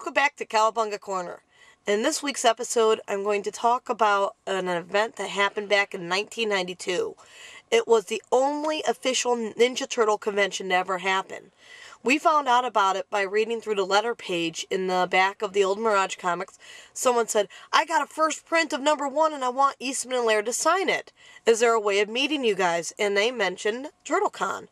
Welcome back to Cowabunga Corner. In this week's episode, I'm going to talk about an event that happened back in 1992. It was the only official Ninja Turtle convention to ever happen. We found out about it by reading through the letter page in the back of the old Mirage comics. Someone said, I got a first print of #1 and I want Eastman and Laird to sign it. Is there a way of meeting you guys? And they mentioned TurtleCon.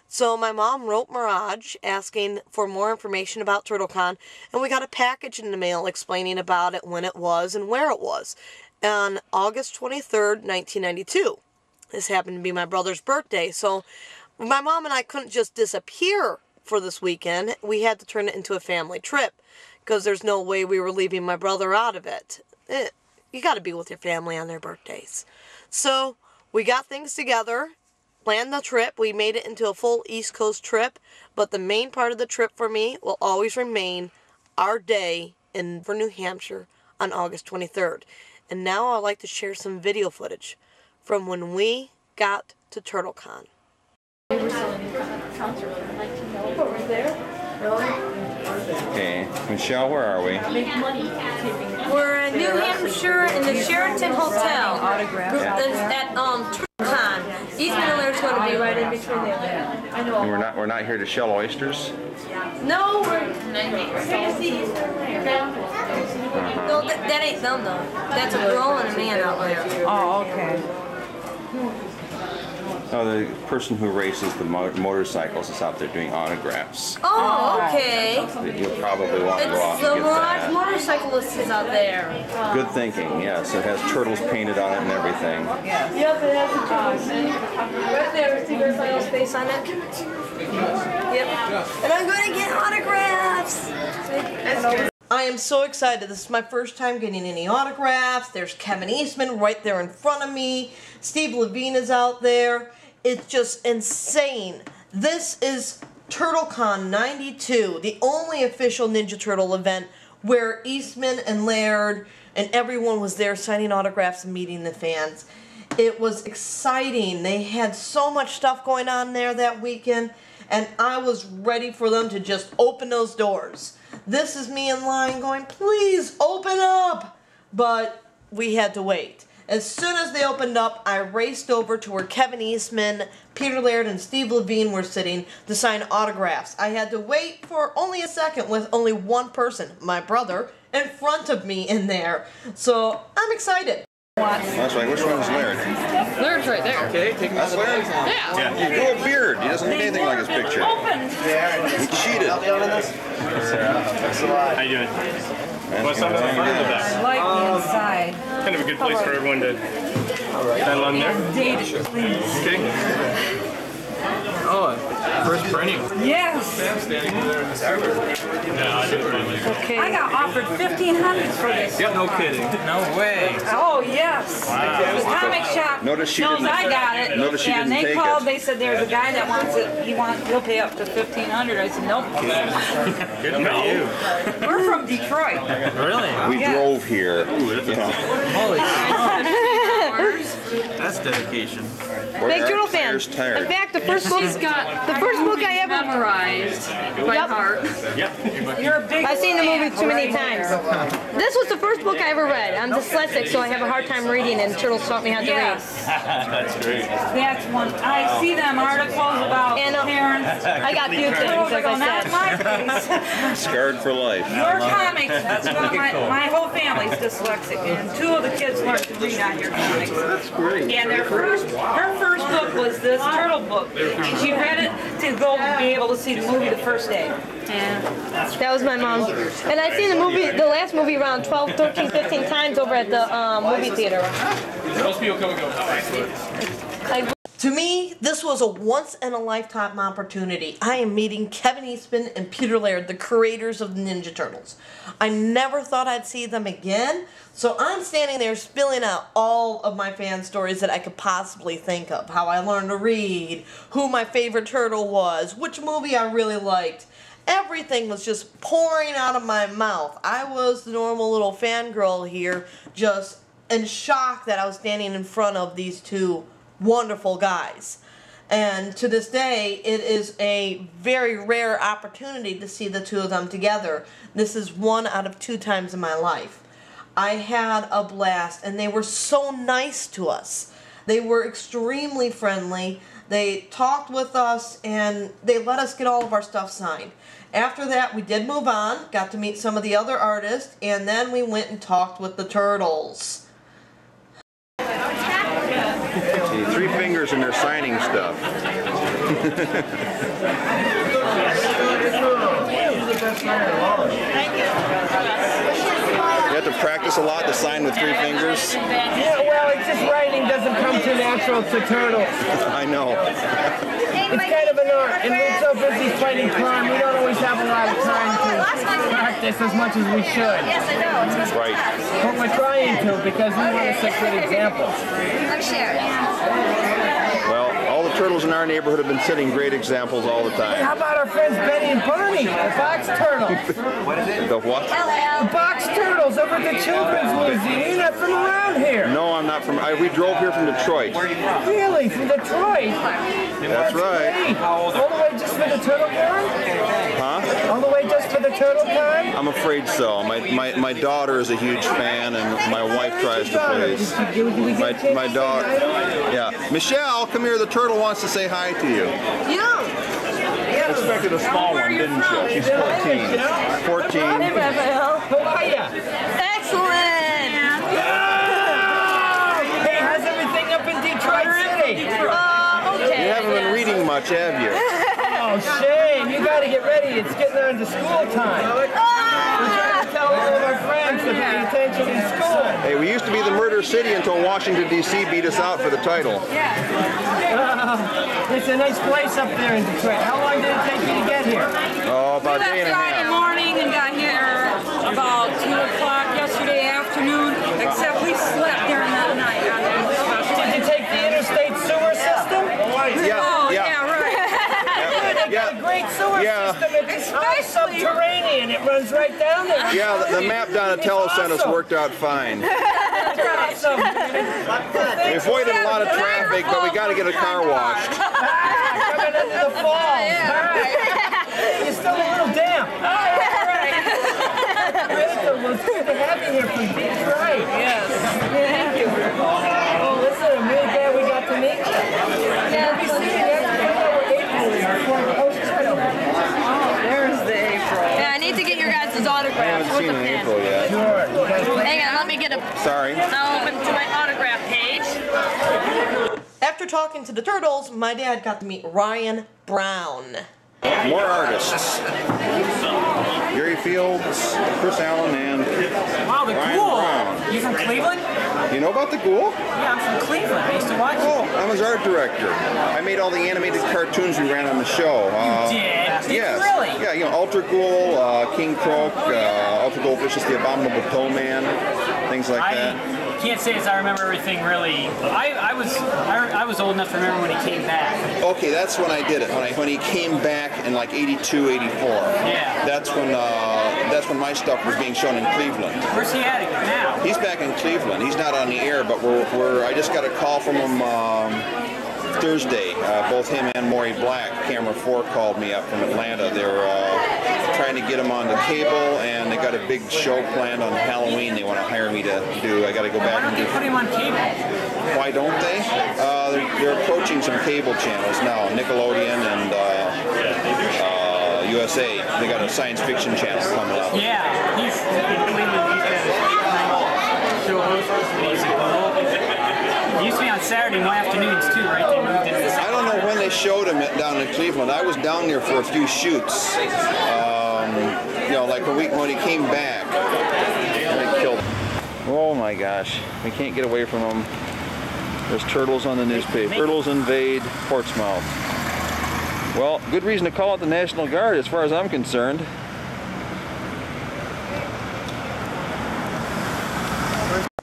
So my mom wrote Mirage asking for more information about TurtleCon, and we got a package in the mail explaining about it, when it was, and where it was. On August 23rd, 1992. This happened to be my brother's birthday, so my mom and I couldn't just disappear for this weekend. We had to turn it into a family trip, because there's no way we were leaving my brother out of it. You got to be with your family on their birthdays. So we got things together, planned the trip. We made it into a full East Coast trip, but the main part of the trip for me will always remain our day in New Hampshire on August 23rd. And now I'd like to share some video footage from when we got to TurtleCon. Okay, Michelle, where are we? We're in New Hampshire in the Sheraton Hotel. At TurtleCon. Eastman and Laird's going to be right in between there. And we're not here to shell oysters? No, we're here to see Eastman and Laird. No, that ain't them though. That's a girl and a man out there. Oh, okay. Oh, the person who races the motorcycles is out there doing autographs. Oh, okay. You'll probably want to go out It's the and get Mirage that. motorcyclist is out there. Good thinking, yes. It has turtles painted on it and everything. Yep, it has a turtle. Right there, see there's my little face on it? Yep. And I'm going to get autographs. I am so excited. This is my first time getting any autographs. There's Kevin Eastman right there in front of me. Steve Levine is out there. It's just insane. This is TurtleCon 92, the only official Ninja Turtle event where Eastman and Laird and everyone was there signing autographs and meeting the fans. It was exciting. They had so much stuff going on there that weekend, and I was ready for them to just open those doors. This is me in line going, please open up! But we had to wait. As soon as they opened up, I raced over to where Kevin Eastman, Peter Laird, and Steve Levine were sitting to sign autographs. I had to wait for only a second with only one person, my brother, in front of me in there. So I'm excited. That's right. Which one's Laird? Laird's right there. Okay, that's Laird? Yeah. You grow a beard. He doesn't look anything like his picture. He cheated. How you doing? What's up? I like the inside. Kind of a good place for everyone to stand along there. Date it, please. Okay. Oh, first printing. Yes. Okay. I got offered $1,500 for this. Yeah, no kidding. No way. Oh yes. The comic shop Notice she knows didn't- I got it. notice she and didn't they take called. it. They said there's a guy that wants it. He'll pay up to $1,500. I said nope. Good for you. We're from Detroit. Really? We Yeah. drove here. Holy smokes. That's dedication. Big Turtle fan. In Tired. fact, the first book I ever memorized by heart. You're a big. I've seen the movie too many times. This was the first book I ever read. I'm dyslexic, so I have a hard time reading, and Turtles taught me how to Yes. That's great. That's one. I see them articles about And, parents. read. I got few things, Turtles as are going, I not said. my face. Scarred for life. Your comics, my whole family's dyslexic, and 2 of the kids learned to read on your comics. That's great. And her first book was this turtle book. And she read it to go be able to see the movie the first day. That was my mom. And I've seen the last movie around 12, 13, 15 times over at the movie theater. Most people come and go. To me, this was a once-in-a-lifetime opportunity. I am meeting Kevin Eastman and Peter Laird, the creators of the Ninja Turtles. I never thought I'd see them again, so I'm standing there spilling out all of my fan stories that I could possibly think of. How I learned to read, who my favorite turtle was, which movie I really liked. Everything was just pouring out of my mouth. I was the normal little fangirl here, just in shock that I was standing in front of these 2 wonderful guys. And to this day, it is a very rare opportunity to see the two of them together. This is 1 out of 2 times in my life. I had a blast, and they were so nice to us. They were extremely friendly. They talked with us, and they let us get all of our stuff signed. After that, we did move on, got to meet some of the other artists, and then we went and talked with the Turtles. See, 3 fingers and they're signing stuff. You have to practice a lot to sign with 3 fingers. Yeah, well, it's just writing doesn't come too natural to Turtles. I know. It's kind of an art, and we're so busy fighting crime, we don't always have a lot of time to practice as much as we should. Yes, I know. Right. But we're trying to because we want to set good examples. I'm sure. Well, all the turtles in our neighborhood have been setting great examples all the time. How about our friends Betty and Barney, the box turtles? The what? The box turtles over at the Children's Museum. You're not from around here. No, I'm not from. We drove here from Detroit. Really? From Detroit? That's right. Hey, all the way just for the turtle con? Huh? All the way just for the turtle con? I'm afraid so. My daughter is a huge fan, and my wife tries to please. My daughter. Yeah. Michelle, come here. The turtle wants to say hi to you. Yeah. Expected a small one, didn't you? She's 14. 14. How are you? Excellent. Hey, how's everything up in Detroit City? Okay. You haven't been reading much, have you? Oh, shame. You got to get ready. It's getting on to school time. We're trying to tell all of our friends to pay attention in school. Hey, we used to be the Murder City until Washington, D.C. beat us out for the title. It's a nice place up there in Detroit. How long did it take you to get here? Oh, about a day and a Friday half. morning and got here about 2 o'clock yesterday afternoon, except we slept during that night. Did you take the interstate sewer system? Yeah, right. They got a great sewer system. It's all subterranean. It runs right down there. Yeah, the map down at Telecentus worked out fine. Awesome. We avoided a lot of traffic, but we got to get a car washed. Coming into the falls. You're still a little damp. Well, it's good to have you here from Detroit. Yes. Thank you. Oh, listen, I'm really glad we got to meet you. We'll be seeing you There's the April. Yeah, I need to get your guys' I autographs. haven't seen an April yet. Hang on, let me get a. Sorry. I'll open to my autograph page. After talking to the Turtles, my dad got to meet Ryan Brown. More artists. Gary Fields, Chris Allen, and Wow, the Ryan Ghoul. Brown. You from Cleveland? You know about the Ghoul? Yeah, I'm from Cleveland. I used to watch it. Oh, I'm his art director. I made all the animated cartoons we ran on the show. Did you Yes. really? Yeah, you know, Ultra Ghoul, King Croak, Ultra Goldfish, the Abominable Toe Man, things like that. I can't say as I remember everything really. I was old enough to remember when he came back. Okay, that's when I did it. When he came back in like 82, 84. Yeah. That's when my stuff was being shown in Cleveland. Where's he at now? He's back in Cleveland. He's not on the air, but I just got a call from him Thursday. Both him and Maury Black, Camera 4, called me up from Atlanta. They're trying to get him on the cable, and they got a big show planned on Halloween they want to hire me to do. I got to go back and do. Put him on cable. Why don't they? They're approaching some cable channels now, Nickelodeon and USA. They got a science fiction channel coming up. Yeah, he's show host. He used to be on Saturday afternoons too, right? They moved into I don't know when they showed him down in Cleveland. I was down there for a few shoots. You know, like when he came back. They killed him. Oh my gosh, we can't get away from them. There's turtles on the newspaper. Turtles invade Portsmouth. Well, good reason to call it the National Guard as far as I'm concerned.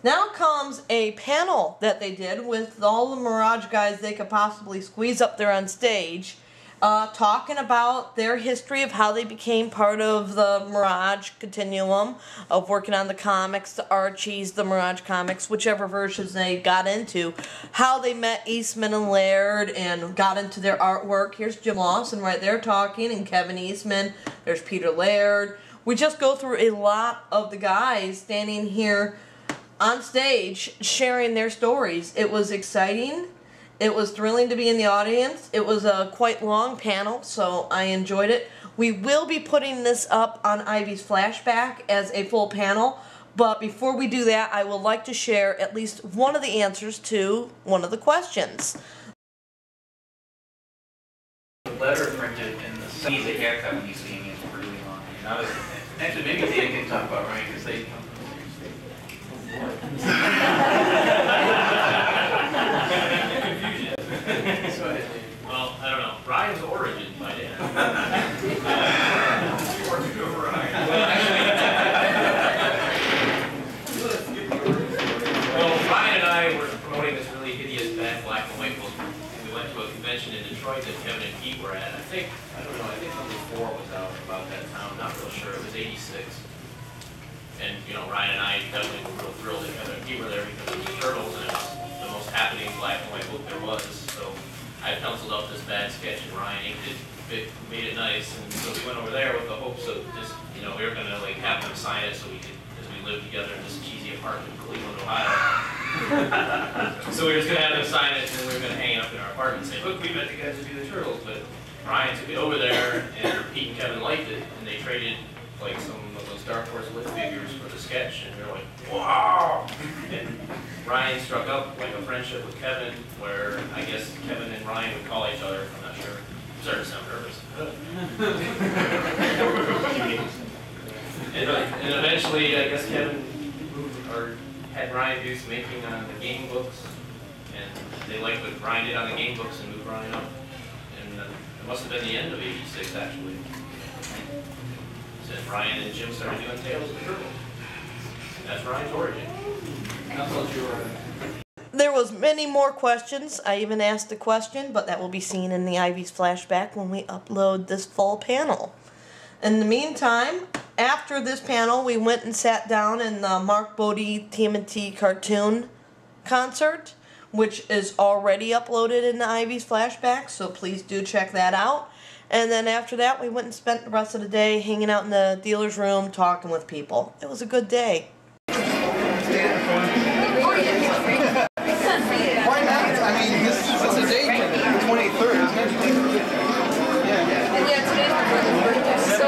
Now comes a panel that they did with all the Mirage guys they could possibly squeeze up there on stage. talking about their history of how they became part of the Mirage continuum of working on the comics, the Archies, the Mirage comics, whichever versions they got into, how they met Eastman and Laird and got into their artwork. Here's Jim Lawson right there talking, and Kevin Eastman. There's Peter Laird. We just go through a lot of the guys standing here on stage sharing their stories. It was exciting. It was thrilling to be in the audience. It was a quite long panel, so I enjoyed it. We will be putting this up on Ivey's Flashback as a full panel, but before we do that, I would like to share at least one of the answers to one of the questions. The letter printed in the needs a haircut when you see me is really long. And I was, actually, maybe Dan can talk about Ryan because they come from the same state. Well, I don't know. Ryan's origin, my dad. Well, Ryan and I were promoting this really hideous bad black and white book. We went to a convention in Detroit that Kevin and Pete were at. I think number 4 was out about that time. Not real sure. It was '86. And, you know, Ryan and I definitely were real thrilled that Kevin and Pete were there because it was Turtles and it was the most happening black and white book there was. So I penciled up this bad sketch and Ryan inked it, made it nice. And so we went over there with the hopes of just, you know, we were going to like have them sign it so we could, as we lived together in this cheesy apartment in Cleveland, Ohio. So we were just going to have them sign it and then we were going to hang it up in our apartment and say, look, we met the guys who do the Turtles. But Ryan took it over there and Pete and Kevin liked it and they traded like some of those Dark Horse lit figures for the sketch, and we were like, wow! And Ryan struck up like a friendship with Kevin, where I guess Kevin and Ryan would call each other, I'm not sure. I'm starting to sound nervous. and eventually, I guess Kevin had Ryan do some inking on the game books, and they liked what Ryan did on the game books and moved Ryan up. And it must have been the end of '86, actually. Since Ryan and Jim started doing Tales of the Turtles. That's Ryan's origin. There was many more questions. I even asked a question, but that will be seen in the Ivey's Flashback when we upload this fall panel. In the meantime, after this panel, we went and sat down in the Mark Bode TMNT cartoon concert, which is already uploaded in the Ivey's Flashback, so please do check that out. And then after that, we went and spent the rest of the day hanging out in the dealer's room, talking with people. It was a good day. Why not? I mean, what's the date? 23rd, isn't it? Yeah. Yeah, today's my brother's birthday, so.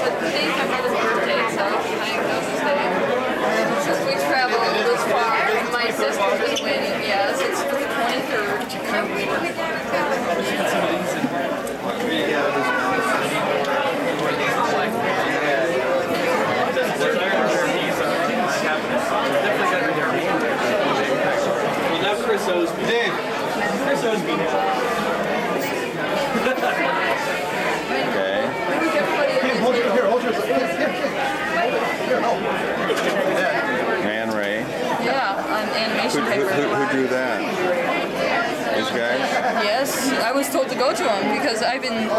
But today's my brother's birthday, so I know this day. Since we traveled this far, my sister's been waiting. Yes, it's the 23rd. Well, that's Chris Osby. Dave. Chris Osby now. Okay. Man Ray. Yeah, on animation paper. Who drew that? These guys? Yes, I was told to go to them because I've been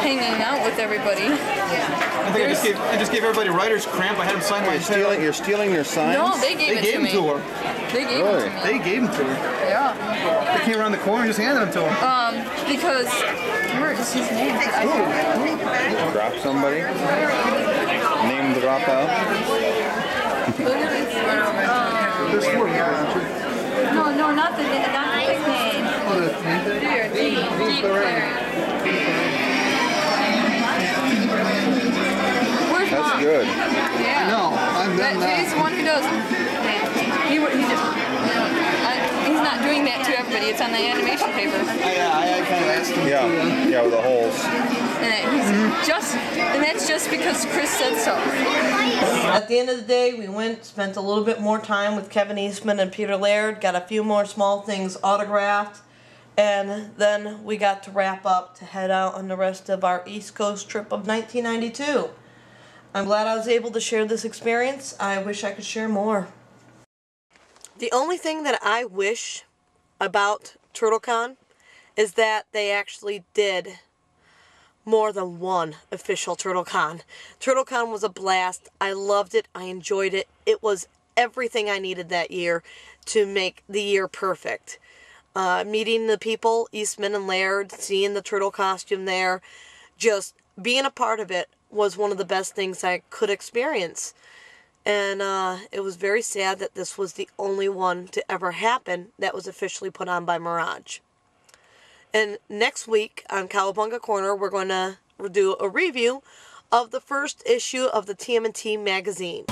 hanging out with everybody. I think I just gave everybody writer's cramp. I had them sign my You're stealing your signs? No, they gave it to me. to her. They gave it to me. They gave them to her. Yeah. They came around the corner and just handed them to her. Because where is his name? Drop somebody? Name drop out? No, not the big name. Where's That's Mom? good. Yeah. No, I'm done now. He's the one who does. He's not doing that to everybody. It's on the animation paper. I kind of asked him. Yeah, with the holes. And that's just because Chris said so. At the end of the day, we went, spent a little bit more time with Kevin Eastman and Peter Laird, got a few more small things autographed, and then we got to wrap up to head out on the rest of our East Coast trip of 1992. I'm glad I was able to share this experience. I wish I could share more. The only thing that I wish about TurtleCon is that they actually did more than one official TurtleCon. TurtleCon was a blast. I loved it. I enjoyed it. It was everything I needed that year to make the year perfect. Meeting the people, Eastman and Laird, seeing the turtle costume there, just being a part of it was one of the best things I could experience. And it was very sad that this was the only one to ever happen that was officially put on by Mirage. And next week on Cowabunga Corner, we're going to do a review of the first issue of the TMNT magazine.